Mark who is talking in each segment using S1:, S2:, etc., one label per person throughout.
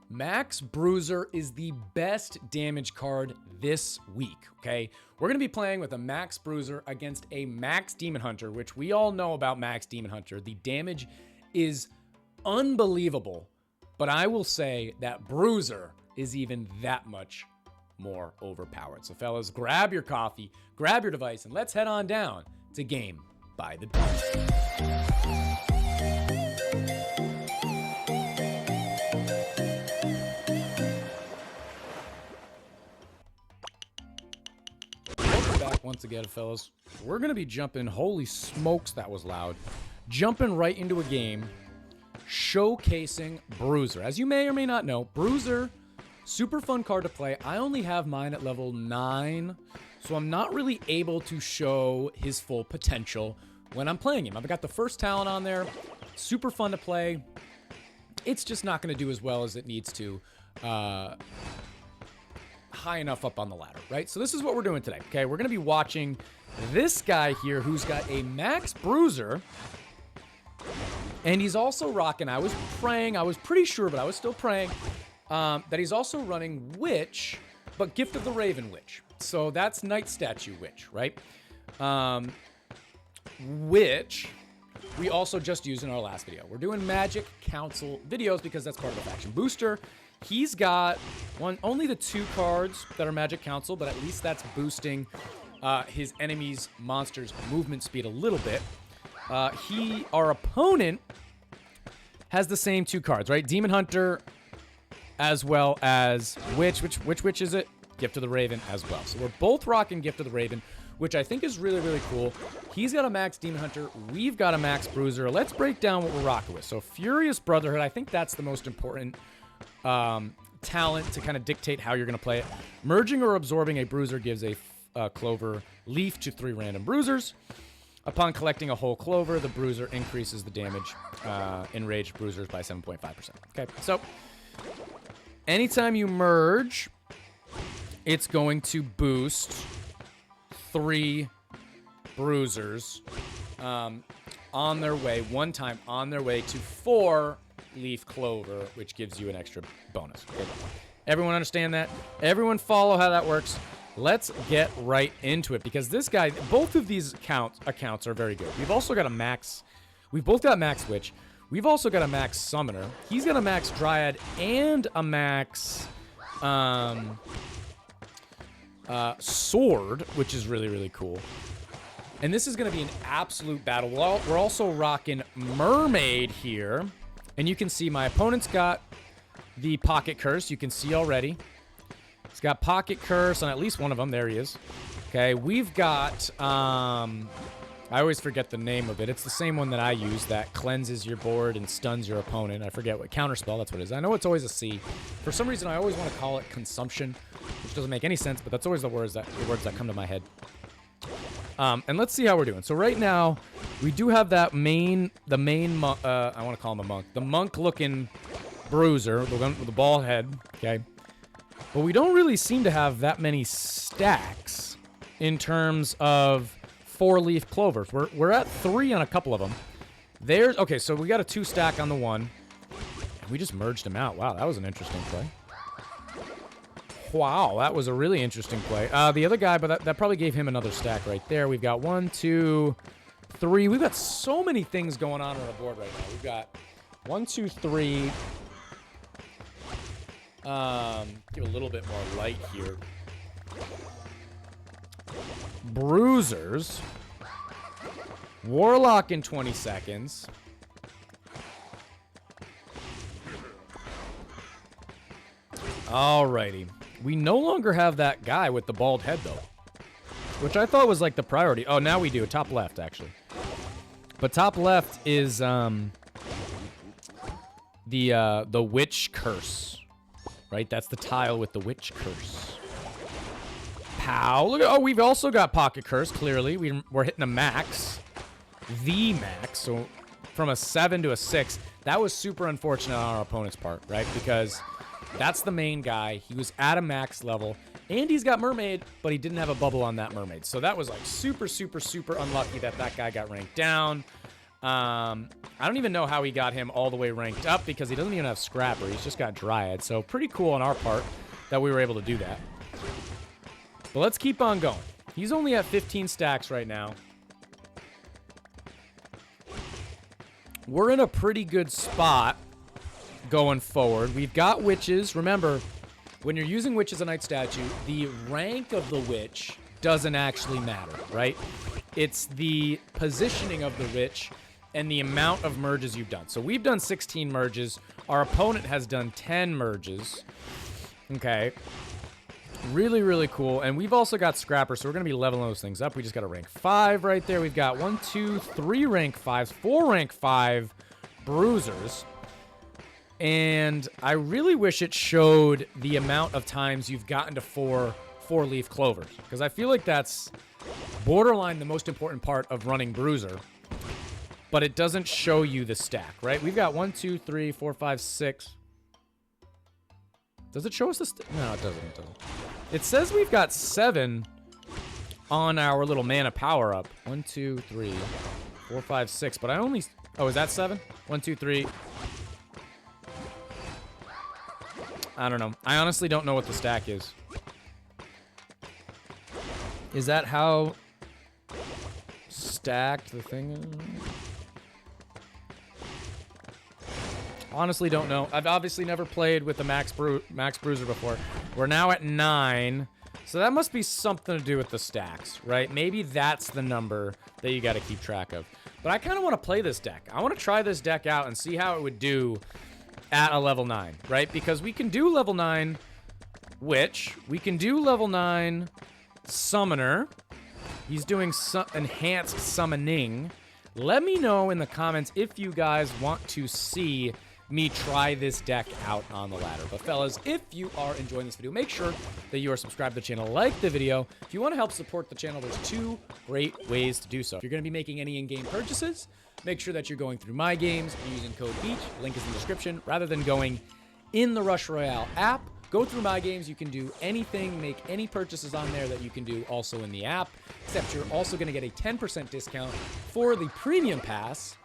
S1: Max Bruiser is the best damage card this week, okay? We're going to be playing with a Max Bruiser against a Max Demon Hunter, which we all know about Max Demon Hunter. The damage is unbelievable, but I will say that Bruiser is even that much more overpowered. So fellas, grab your coffee, grab your device, and let's head on down to Game by the Beach. Once again, fellas, we're going to be jumping, holy smokes, that was loud, jumping right into a game showcasing Bruiser. As you may or may not know, Bruiser, super fun card to play. I only have mine at level 9, so I'm not really able to show his full potential when I'm playing him. I've got the first talent on there, super fun to play. It's just not going to do as well as it needs to high enough up on the ladder, right? So this is what we're doing today, okay? We're going to be watching this guy here who's got a Max Bruiser, and he's also rocking, I was pretty sure, but I was still praying, that he's also running Witch, but Gift of the Raven Witch. So that's Night Statue Witch, right? Which we also just used in our last video. We're doing Magic Council videos because that's part of the faction booster. He's got only the 2 cards that are Magic Council, but at least that's boosting his enemy's monster's movement speed a little bit. Our opponent, has the same 2 cards, right? Demon Hunter, as well as Witch. Which Witch is it? Gift of the Raven as well. So we're both rocking Gift of the Raven, which I think is really, really cool. He's got a Max Demon Hunter. We've got a Max Bruiser. Let's break down what we're rocking with. So Furious Brotherhood, I think that's the most important talent to kind of dictate how you're going to play it. Merging or absorbing a bruiser gives a clover leaf to 3 random bruisers. Upon collecting a whole clover, the bruiser increases the damage enraged bruisers by 7.5%. Okay, so anytime you merge, it's going to boost 3 bruisers on their way, one time on their way to 4 leaf clover, which gives you an extra bonus. Okay. Everyone understand that? Everyone follow how that works? Let's get right into it, because this guy, both of these accounts are very good. We've also got a Max, we've both got Max Witch. We've also got a Max Summoner. He's got a Max Dryad and a Max Sword, which is really, really cool. And this is going to be an absolute battle. We're also rocking Mermaid here. And you can see my opponent's got the Pocket Curse. You can see already. He's got Pocket Curse on at least one of them. There he is. Okay, we've got... I always forget the name of it. It's the same one that I use that cleanses your board and stuns your opponent. I forget what... Counterspell, that's what it is. I know it's always a C. For some reason, I always want to call it Consumption, which doesn't make any sense, but that's always the words that come to my head. And let's see how we're doing. So right now, we do have that I want to call him a monk. The monk-looking Bruiser, the one with the bald head, okay? But we don't really seem to have that many stacks in terms of 4-leaf clovers. We're at 3 on a couple of them. Okay, so we got a 2 stack on the one. And we just merged them out. Wow, that was an interesting play. Wow, that was a really interesting play. The other guy, but that probably gave him another stack right there. We've got 1, 2, 3. We've got so many things going on the board right now. We've got 1, 2, 3. Give a little bit more light here. Bruisers. Warlock in 20 seconds. Alrighty. We no longer have that guy with the bald head, though. Which I thought was, like, the priority. Oh, now we do. Top left, actually. But top left is, the Witch Curse. Right? That's the tile with the Witch Curse. Pow. Look at... Oh, we've also got Pocket Curse, clearly. We're hitting a max. The max. So, from a 7 to a 6. That was super unfortunate on our opponent's part, right? Because... that's the main guy. He was at a max level. And he's got Mermaid, but he didn't have a bubble on that Mermaid. So that was like super, super, super unlucky that that guy got ranked down. I don't even know how he got him all the way ranked up because he doesn't even have Scrapper. He's just got Dryad. So pretty cool on our part that we were able to do that. But let's keep on going. He's only at 15 stacks right now. We're in a pretty good spot going forward. We've got witches. Remember, when you're using witch as a knight statue, the rank of the witch doesn't actually matter, right? It's the positioning of the witch and the amount of merges you've done. So we've done 16 merges. Our opponent has done 10 merges. Okay. Really, really cool. And we've also got Scrapper, so we're going to be leveling those things up. We just got a rank 5 right there. We've got 1, 2, 3 rank 5s, 4 rank 5 Bruisers. And I really wish it showed the amount of times you've gotten to 4 4-leaf clovers, because I feel like that's borderline the most important part of running Bruiser. But it doesn't show you the stack, right? We've got 1, 2, 3, 4, 5, 6. Does it show us the stack? No, it doesn't. It doesn't. It says we've got 7 on our little mana power up. 1, 2, 3, 4, 5, 6. But I only... Oh, is that 7? 1, 2, 3. I don't know. I honestly don't know what the stack is. Is that how stacked the thing is? Honestly, don't know. I've obviously never played with the Max Bruiser before. We're now at 9. So that must be something to do with the stacks, right? Maybe that's the number that you got to keep track of. But I kind of want to play this deck. I want to try this deck out and see how it would do at a level 9, right? Because we can do level 9 Witch. We can do level 9 Summoner. He's doing enhanced summoning. Let me know in the comments if you guys want to see me try this deck out on the ladder. But fellas, if you are enjoying this video, make sure that you are subscribed to the channel, like the video. If you want to help support the channel, there's 2 great ways to do so. If you're going to be making any in-game purchases, make sure that you're going through My Games and using code BEACH. Link is in the description. Rather than going in the Rush Royale app, go through My Games. You can do anything, make any purchases on there that you can do also in the app, except you're also going to get a 10% discount for the Premium Pass,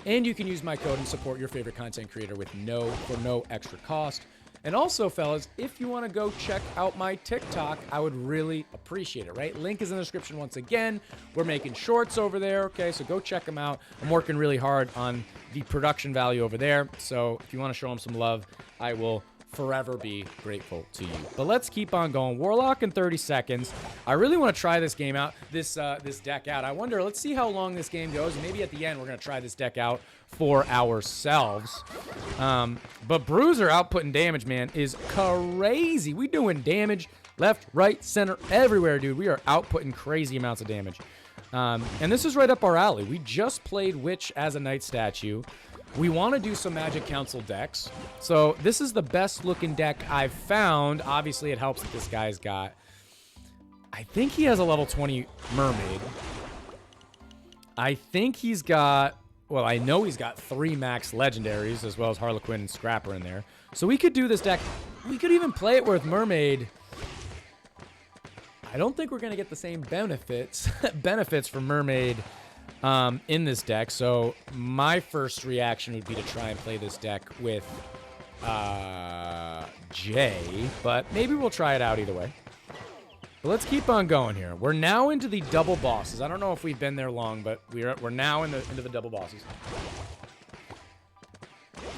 S1: and you can use my code and support your favorite content creator with no extra cost. And also, fellas, if you want to go check out my TikTok, I would really appreciate it, right? Link is in the description once again. We're making shorts over there, okay? So go check them out. I'm working really hard on the production value over there. So if you want to show them some love, I will forever be grateful to you. But let's keep on going. Warlock in 30 seconds. I really want to try this game out, this deck out. I wonder, let's see how long this game goes, and maybe at the end we're going to try this deck out for ourselves. But Bruiser outputting damage, man, is crazy. We doing damage left, right, center, everywhere, dude. We are outputting crazy amounts of damage. And this is right up our alley. We just played Witch as a Knight statue. We want to do some Magic Council decks. So this is the best looking deck I've found. Obviously, it helps that this guy's got... I think he has a level 20 Mermaid. I think he's got... Well, I know he's got 3 max legendaries, as well as Harlequin and Scrapper in there. So we could do this deck. We could even play it with Mermaid. I don't think we're going to get the same benefits from Mermaid in this deck. So my first reaction would be to try and play this deck with Jay. But maybe we'll try it out either way. But let's keep on going here. We're now into the double bosses. I don't know if we've been there long, but we're now into the double bosses.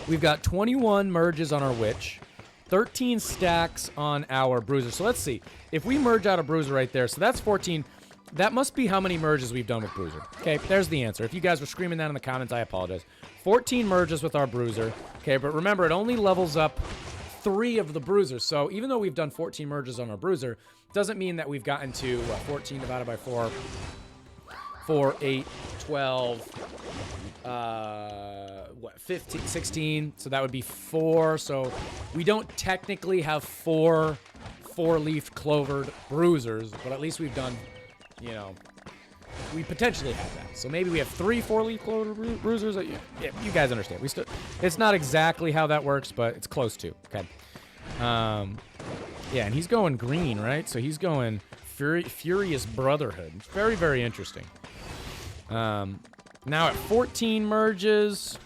S1: We've got 21 merges on our Witch, 13 stacks on our Bruiser. So let's see. If we merge out a Bruiser right there, so that's 14. That must be how many merges we've done with Bruiser. Okay, there's the answer. If you guys were screaming that in the comments, I apologize. 14 merges with our Bruiser. Okay, but remember, it only levels up 3 of the Bruisers. So even though we've done 14 merges on our Bruiser, doesn't mean that we've gotten to 14 divided by 4, 4, 8, 12, 15, 16. So that would be 4. So we don't technically have 4 4-leaf clovered Bruisers, but at least we've done, you know, we potentially have that. So maybe we have 3 4-leaf clovered Bruisers. Yeah, you guys understand. It's not exactly how that works, but it's close to. Okay. Yeah, and he's going green, right? So he's going Furious Brotherhood. Very, very interesting. Now at 14 merges.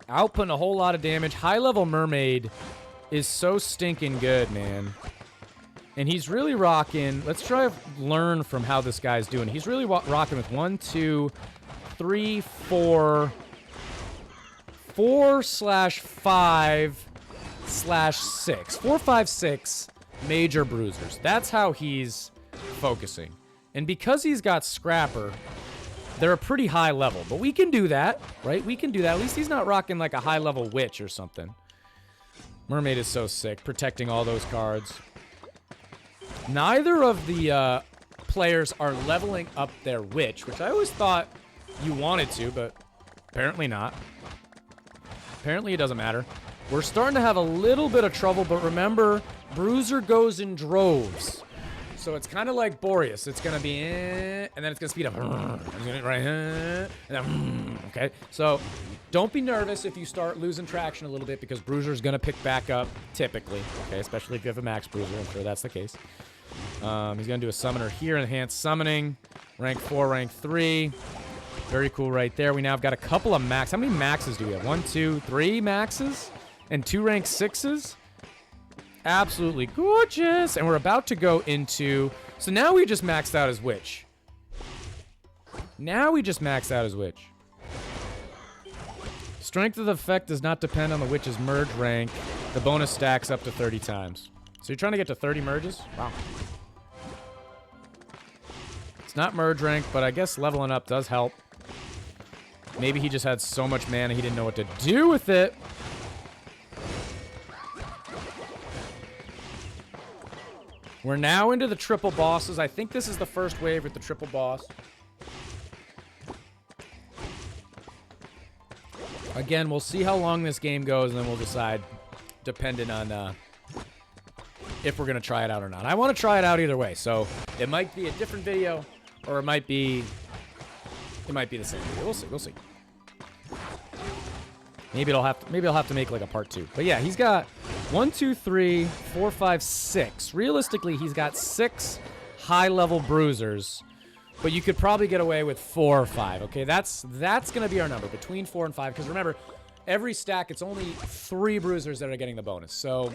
S1: Outputting a whole lot of damage. High-level Mermaid is so stinking good, man. And he's really rocking. Let's try to learn from how this guy's doing. He's really rocking with 1, 2, 3, 4... 4/5/6. 4, 5, 6 major bruisers. That's how he's focusing. And because he's got Scrapper, they're a pretty high level. But we can do that, right? We can do that. At least he's not rocking like a high-level Witch or something. Mermaid is so sick, protecting all those cards. Neither of the players are leveling up their Witch, which I always thought you wanted to, but apparently not. Apparently it doesn't matter. We're starting to have a little bit of trouble, but remember, Bruiser goes in droves. So it's kind of like Boreas. It's going to be, and then it's going to speed up. Okay? So don't be nervous if you start losing traction a little bit, because Bruiser's going to pick back up, typically. Okay? Especially if you have a max Bruiser. I'm sure that's the case. He's going to do a Summoner here, Enhanced Summoning. Rank 4, Rank 3. Very cool right there. We now have got a couple of max. How many maxes do we have? 1, 2, 3 maxes? And 2 rank 6s? Absolutely gorgeous. And we're about to go into... So now we just maxed out his Witch. Now we just maxed out his Witch. Strength of the effect does not depend on the Witch's merge rank. The bonus stacks up to 30 times. So you're trying to get to 30 merges? Wow. It's not merge rank, but I guess leveling up does help. Maybe he just had so much mana he didn't know what to do with it. We're now into the triple bosses. I think this is the first wave with the triple boss. Again, we'll see how long this game goes, and then we'll decide, depending on if we're going to try it out or not. I want to try it out either way, so it might be a different video, or it might be the same video. We'll see. We'll see. Maybe I'll have to make like a part 2. But yeah, he's got 1, 2, 3, 4, 5, 6. Realistically, he's got 6 high-level bruisers, but you could probably get away with 4 or 5. Okay, that's gonna be our number, between 4 and 5. Because remember, every stack it's only 3 bruisers that are getting the bonus. So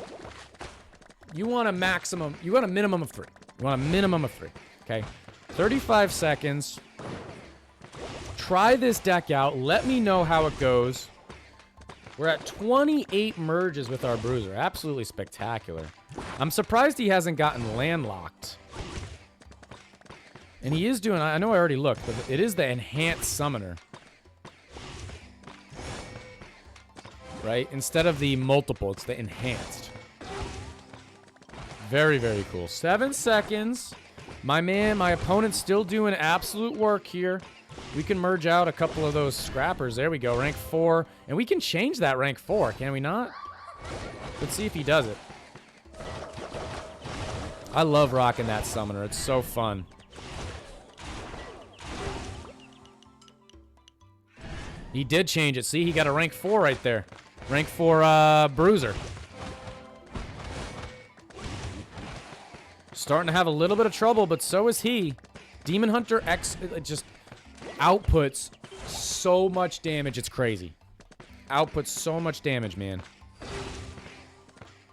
S1: you want a maximum. You want a minimum of 3. You want a minimum of 3. Okay, 35 seconds. Try this deck out. Let me know how it goes. We're at 28 merges with our Bruiser. Absolutely spectacular. I'm surprised he hasn't gotten landlocked. And he is doing... I know I already looked, but it is the Enhanced Summoner. Right? Instead of the multiple, it's the Enhanced. Very, very cool. 7 seconds. My man, my opponent's still doing absolute work here. We can merge out a couple of those scrappers. There we go, rank 4. And we can change that rank 4, can we not? Let's see if he does it. I love rocking that summoner. It's so fun. He did change it. See, he got a rank 4 right there. Rank 4 Bruiser. Starting to have a little bit of trouble, but so is he. Demon Hunter X just outputs so much damage. It's crazy. Outputs so much damage, man.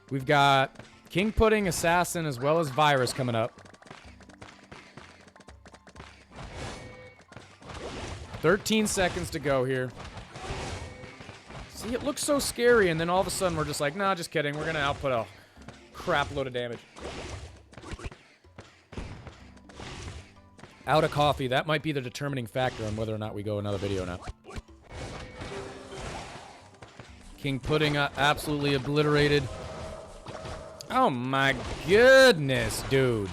S1: We've got King Pudding, Assassin, as well as Virus coming up. 13 seconds to go here. See, it looks so scary, and then all of a sudden we're just like, nah, just kidding. We're going to output a crap load of damage. Out of coffee. That might be the determining factor on whether or not we go another video now. King Pudding absolutely obliterated. Oh my goodness, dude.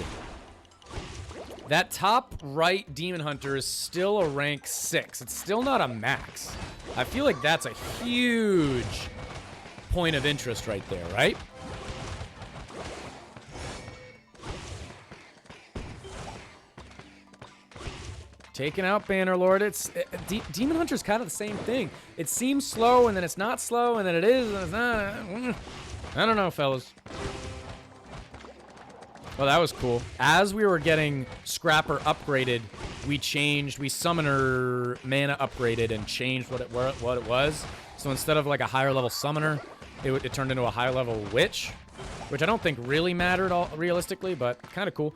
S1: That top right Demon Hunter is still a rank 6. It's still not a max. I feel like that's a huge point of interest right there, right? Taking out Bannerlord. Demon Hunter's kind of the same thing. It seems slow, and then it's not slow, and then it is, and it's not. I don't know, fellas. Well, that was cool. As we were getting Scrapper upgraded we summoner mana upgraded and changed what it was. So instead of like a higher level summoner, it turned into a high level witch, which I don't think really mattered all realistically, but kind of cool.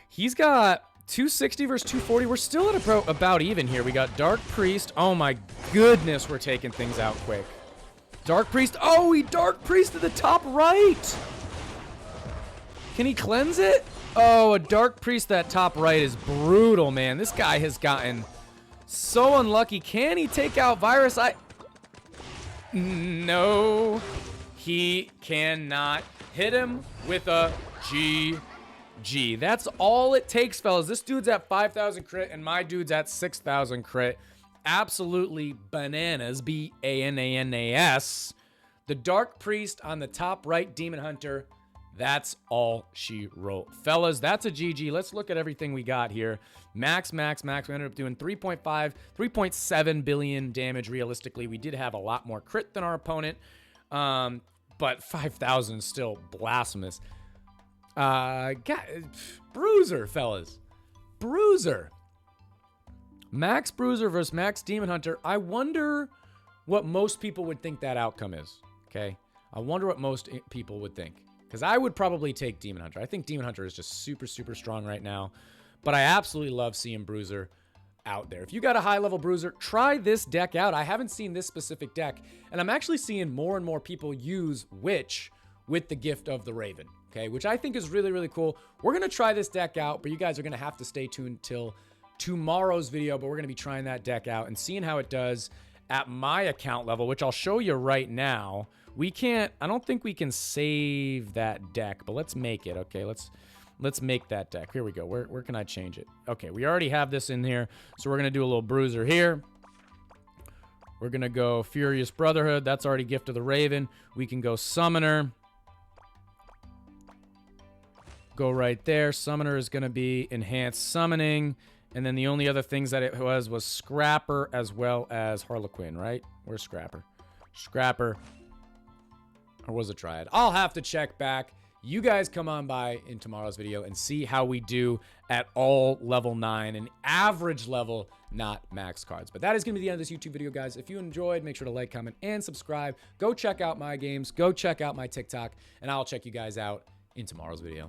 S1: He's got 260 versus 240. We're still at about even here. We got Dark Priest. Oh my goodness, we're taking things out quick. Dark Priest. Oh, he Dark Priest to the top right. Can he cleanse it? Oh, a Dark Priest that top right is brutal, man. This guy has gotten so unlucky. Can he take out Virus? No. He cannot hit him with a GG. That's all it takes, fellas. This dude's at 5,000 crit, and my dude's at 6,000 crit. Absolutely bananas. B-A-N-A-N-A-S. The Dark Priest on the top right Demon Hunter. That's all she wrote. Fellas, that's a GG. Let's look at everything we got here. Max. We ended up doing 3.7 billion damage realistically. We did have a lot more crit than our opponent. But 5,000 is still blasphemous. Bruiser, fellas. Bruiser. Max Bruiser versus Max Demon Hunter. I wonder what most people would think that outcome is. Okay? I wonder what most people would think. Because I would probably take Demon Hunter. I think Demon Hunter is just super, super strong right now. But I absolutely love seeing Bruiser out there. If you got a high-level Bruiser, try this deck out. I haven't seen this specific deck. And I'm actually seeing more and more people use Witch with the Gift of the Raven. Okay, which I think is really, really cool. We're going to try this deck out, but you guys are going to have to stay tuned till tomorrow's video. But we're going to be trying that deck out and seeing how it does at my account level, which I'll show you right now. We can't, I don't think we can save that deck, but let's make it. Okay, let's make that deck. Here we go. Where can I change it? Okay, we already have this in here, so we're going to do a little Bruiser here. We're going to go Furious Brotherhood. That's already Gift of the Raven. We can go Summoner. Go right there. Summoner is going to be Enhanced Summoning. And then the only other things that it was Scrapper as well as Harlequin, right? Where's Scrapper? Scrapper. Or was it Triad? I'll have to check back. You guys come on by in tomorrow's video and see how we do at all level 9 and average level, not max cards. But that is going to be the end of this YouTube video, guys. If you enjoyed, make sure to like, comment, and subscribe. Go check out my games. Go check out my TikTok. And I'll check you guys out in tomorrow's video.